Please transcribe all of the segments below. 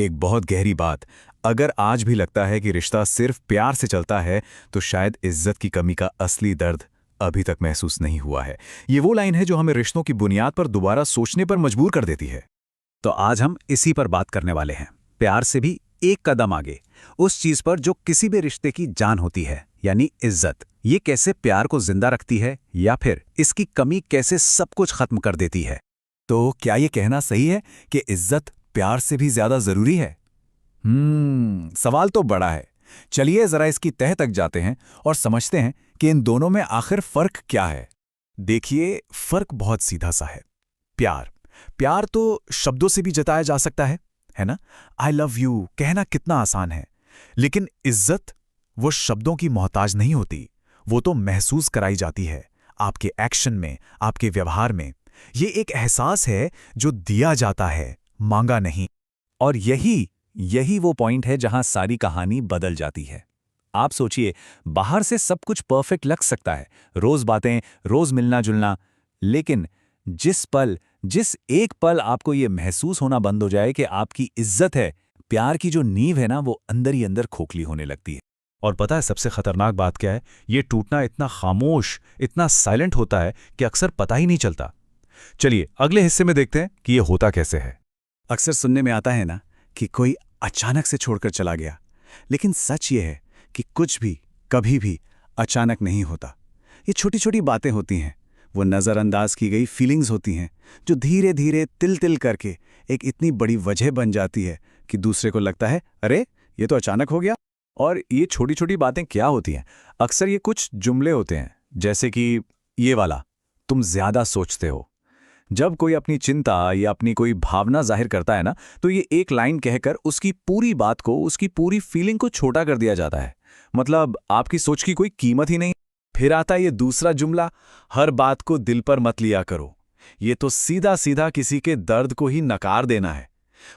एक बहुत गहरी बात। अगर आज भी लगता है कि रिश्ता सिर्फ प्यार से चलता है, तो शायद इज्जत की कमी का असली दर्द अभी तक महसूस नहीं हुआ है। ये वो लाइन है जो हमें रिश्तों की बुनियाद पर दोबारा सोचने पर मजबूर कर देती है। तो आज हम इसी पर बात करने वाले हैं, प्यार से भी एक कदम आगे, उस चीज पर जो किसी भी रिश्ते की जान होती है, यानी इज्जत। ये कैसे प्यार को जिंदा रखती है, या फिर इसकी कमी कैसे सब कुछ खत्म कर देती है। तो क्या ये कहना सही है कि इज्जत प्यार से भी ज्यादा जरूरी है? सवाल तो बड़ा है। चलिए जरा इसकी तह तक जाते हैं और समझते हैं कि इन दोनों में आखिर फर्क क्या है। देखिए, फर्क बहुत सीधा सा है। प्यार तो शब्दों से भी जताया जा सकता है ना? आई लव यू कहना कितना आसान है। लेकिन इज्जत वो शब्दों की मोहताज नहीं होती, वो तो महसूस कराई जाती है, आपके एक्शन में, आपके व्यवहार में। ये एक एहसास है जो दिया जाता है, मांगा नहीं। और यही वो पॉइंट है जहां सारी कहानी बदल जाती है। आप सोचिए, बाहर से सब कुछ परफेक्ट लग सकता है, रोज बातें, रोज मिलना जुलना, लेकिन जिस एक पल आपको ये महसूस होना बंद हो जाए कि आपकी इज्जत है, प्यार की जो नींव है ना, वो अंदर ही अंदर खोखली होने लगती है। और पता है सबसे खतरनाक बात क्या है? ये टूटना इतना खामोश, इतना साइलेंट होता है कि अक्सर पता ही नहीं चलता। चलिए अगले हिस्से में देखते हैं कि ये होता कैसे है। अक्सर सुनने में आता है ना कि कोई अचानक से छोड़कर चला गया, लेकिन सच ये है कि कुछ भी कभी भी अचानक नहीं होता। ये छोटी छोटी बातें होती हैं, वो नज़रअंदाज की गई फीलिंग्स होती हैं, जो धीरे धीरे तिल तिल करके एक इतनी बड़ी वजह बन जाती है कि दूसरे को लगता है, अरे ये तो अचानक हो गया। और ये छोटी छोटी बातें क्या होती हैं? अक्सर ये कुछ जुमले होते हैं, जैसे कि ये वाला, तुम ज्यादा सोचते हो। जब कोई अपनी चिंता या अपनी कोई भावना जाहिर करता है ना, तो ये एक लाइन कहकर उसकी पूरी बात को, उसकी पूरी फीलिंग को छोटा कर दिया जाता है। मतलब आपकी सोच की कोई कीमत ही नहीं। फिर आता है ये दूसरा जुमला, हर बात को दिल पर मत लिया करो। ये तो सीधा सीधा किसी के दर्द को ही नकार देना है।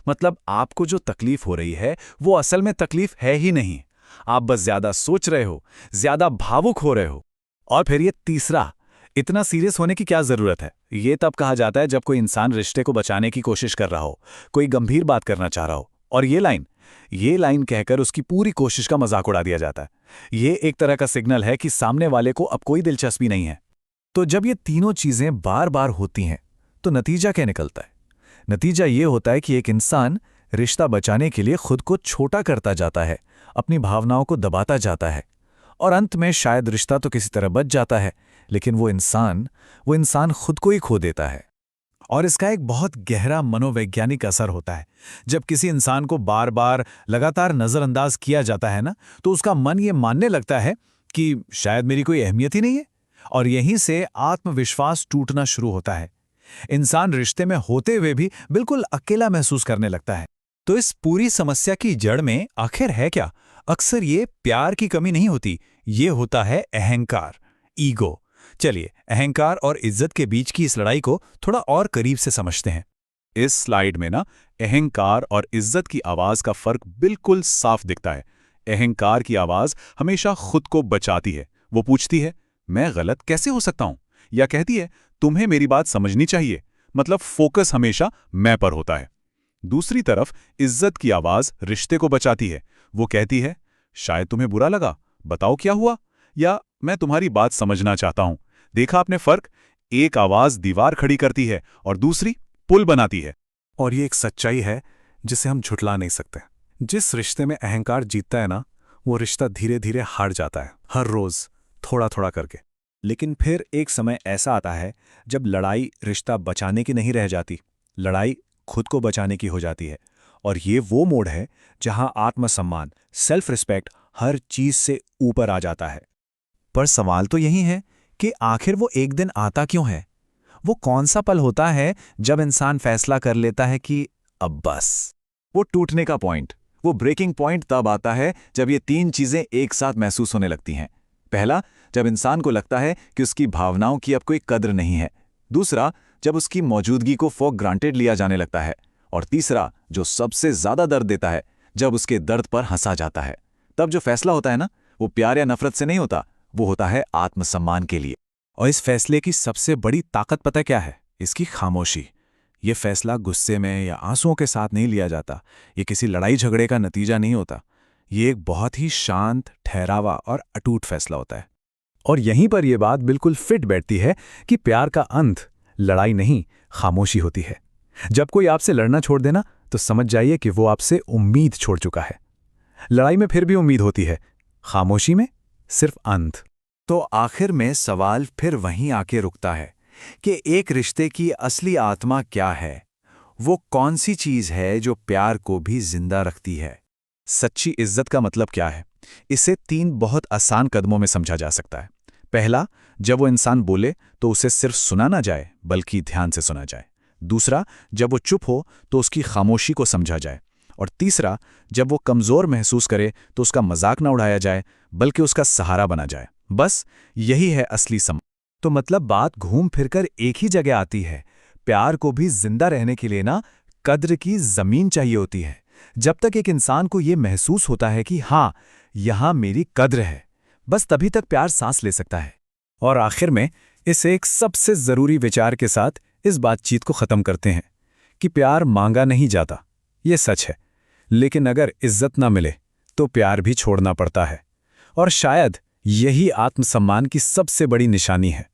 मतलब आपको जो तकलीफ हो रही है वो असल में तकलीफ है ही नहीं, आप बस ज्यादा सोच रहे हो, ज्यादा भावुक हो रहे हो। और फिर ये तीसरा, इतना सीरियस होने की क्या जरूरत है, ये तब कहा जाता है जब कोई इंसान रिश्ते को बचाने की कोशिश कर रहा हो, कोई गंभीर बात करना चाह रहा हो, और ये लाइन कहकर उसकी पूरी कोशिश का मजाक उड़ा दिया जाता है। ये एक तरह का सिग्नल है कि सामने वाले को अब कोई दिलचस्पी नहीं है। तो जब ये तीनों चीजें बार बार होती हैं, तो नतीजा क्या निकलता है? नतीजा ये होता है कि एक इंसान रिश्ता बचाने के लिए खुद को छोटा करता जाता है, अपनी भावनाओं को दबाता जाता है, और अंत में शायद रिश्ता तो किसी तरह बच जाता है, लेकिन वो इंसान खुद को ही खो देता है। और इसका एक बहुत गहरा मनोवैज्ञानिक असर होता है। जब किसी इंसान को बार बार लगातार नज़रअंदाज किया जाता है ना, तो उसका मन ये मानने लगता है कि शायद मेरी कोई अहमियत ही नहीं है, और यहीं से आत्मविश्वास टूटना शुरू होता है। इंसान रिश्ते में होते हुए भी बिल्कुल अकेला महसूस करने लगता है। तो इस पूरी समस्या की जड़ में आखिर है क्या? अक्सर ये प्यार की कमी नहीं होती, ये होता है अहंकार, ईगो। चलिए अहंकार और इज्जत के बीच की इस लड़ाई को थोड़ा और करीब से समझते हैं। इस स्लाइड में ना अहंकार और इज्जत की आवाज का फर्क बिल्कुल साफ दिखता है। अहंकार की आवाज हमेशा खुद को बचाती है। वो पूछती है, मैं गलत कैसे हो सकता हूं? या कहती है, तुम्हें मेरी बात समझनी चाहिए। मतलब फोकस हमेशा मैं पर होता है। दूसरी तरफ इज्जत की आवाज रिश्ते को बचाती है। वो कहती है, शायद तुम्हें बुरा लगा, बताओ क्या हुआ, या मैं तुम्हारी बात समझना चाहता हूं। देखा आपने फर्क? एक आवाज दीवार खड़ी करती है और दूसरी पुल बनाती है। और ये एक सच्चाई है जिसे हम झुठला नहीं सकते। जिस रिश्ते में अहंकार जीतता है ना, वो रिश्ता धीरे धीरे हार जाता है, हर रोज थोड़ा थोड़ा करके। लेकिन फिर एक समय ऐसा आता है जब लड़ाई रिश्ता बचाने की नहीं रह जाती, लड़ाई खुद को बचाने की हो जाती है। और ये वो मोड़ है जहां आत्मसम्मान, सेल्फ रिस्पेक्ट हर चीज से ऊपर आ जाता है। पर सवाल तो यही है कि आखिर वो एक दिन आता क्यों है? वो कौन सा पल होता है जब इंसान फैसला कर लेता है कि अब बस? वो टूटने का पॉइंट, वो ब्रेकिंग पॉइंट तब आता है जब ये तीन चीजें एक साथ महसूस होने लगती हैं। पहला, जब इंसान को लगता है कि उसकी भावनाओं की अब कोई कद्र नहीं है। दूसरा, जब उसकी मौजूदगी को फॉर ग्रांटेड लिया जाने लगता है। और तीसरा, जो सबसे ज्यादा दर्द देता है, जब उसके दर्द पर हंसा जाता है। तब जो फैसला होता है ना, वो प्यार या नफरत से नहीं होता, वो होता है आत्मसम्मान के लिए। और इस फैसले की सबसे बड़ी ताकत पता क्या है? इसकी खामोशी। ये फैसला गुस्से में या आंसुओं के साथ नहीं लिया जाता, ये किसी लड़ाई झगड़े का नतीजा नहीं होता। ये एक बहुत ही शांत, ठहरावा और अटूट फैसला होता है। और यहीं पर यह बात बिल्कुल फिट बैठती है कि प्यार का अंत लड़ाई नहीं, खामोशी होती है। जब कोई आपसे लड़ना छोड़ देना तो समझ जाइए कि वो आपसे उम्मीद छोड़ चुका है। लड़ाई में फिर भी उम्मीद होती है, खामोशी में सिर्फ अंत। तो आखिर में सवाल फिर वहीं आके रुकता है कि एक रिश्ते की असली आत्मा क्या है? वो कौन सी चीज है जो प्यार को भी जिंदा रखती है? सच्ची इज्जत का मतलब क्या है? इसे 3 बहुत आसान कदमों में समझा जा सकता है। पहला, जब वो इंसान बोले तो उसे सिर्फ सुना ना जाए, बल्कि ध्यान से सुना जाए। दूसरा, जब वो चुप हो तो उसकी खामोशी को समझा जाए। और तीसरा, जब वो कमज़ोर महसूस करे तो उसका मजाक ना उड़ाया जाए, बल्कि उसका सहारा बना जाए। बस यही है असली समझ। तो मतलब बात घूम फिरकर एक ही जगह आती है। प्यार को भी जिंदा रहने के लिए ना कद्र की जमीन चाहिए होती है। जब तक एक इंसान को ये महसूस होता है कि हाँ, यहां मेरी कद्र है, बस तभी तक प्यार सांस ले सकता है। और आखिर में इस एक सबसे ज़रूरी विचार के साथ इस बातचीत को ख़त्म करते हैं कि प्यार मांगा नहीं जाता, ये सच है। लेकिन अगर इज्जत ना मिले तो प्यार भी छोड़ना पड़ता है। और शायद यही आत्मसम्मान की सबसे बड़ी निशानी है।